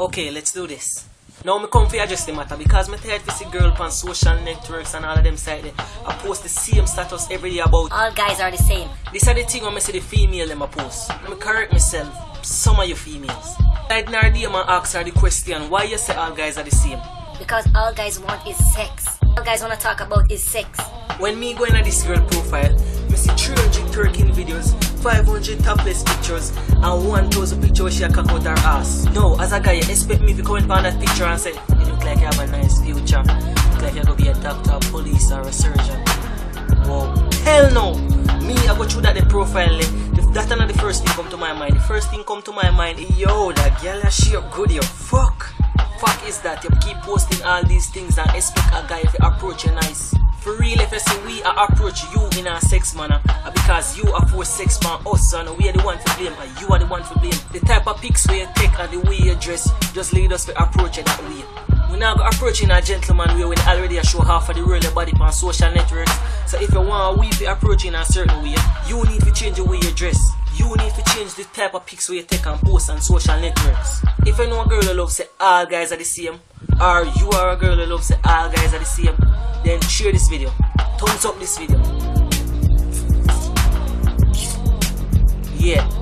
Okay, let's do this. Now me come for address the matter because me tired to see girl on social networks and all of them side there. I post the same status every day about all guys are the same. This are the thing when I see the female them I post. Let me correct myself. Some of you females. I'd DM and ask her the question, why you say all guys are the same? Because all guys want is sex. All guys want to talk about is sex. When me go into this girl profile, I see 300 twerking videos, 500 topless pictures, and 1,000 pictures where she cock out her ass. No, as a guy, you expect me to comment on that picture and say, you look like you have a nice future. You look like you're going to be a doctor, police, or a surgeon. Whoa. Hell no! Me, I go through that the profile. That's not the first thing come to my mind. The first thing come to my mind, yo, that girl she up good, yo. Fuck is that? You keep posting all these things and expect a guy if you approach you nice. For real, if you say we approach you in a sex manner, because you are for sex man us and we are the one to blame and you are the one to blame. The type of pics where you take and the way you dress just lead us to approach it that way. We now go approaching a gentleman way when already I show half of the world your body on social networks. So if you want we be approaching a certain way, you need to change the way you dress. You need to change the type of pics where you take and post on social networks. If you know a girl who loves say all guys are the same, or you are a girl who loves say all guys are the same, then share this video. Thumbs up this video. Yeah.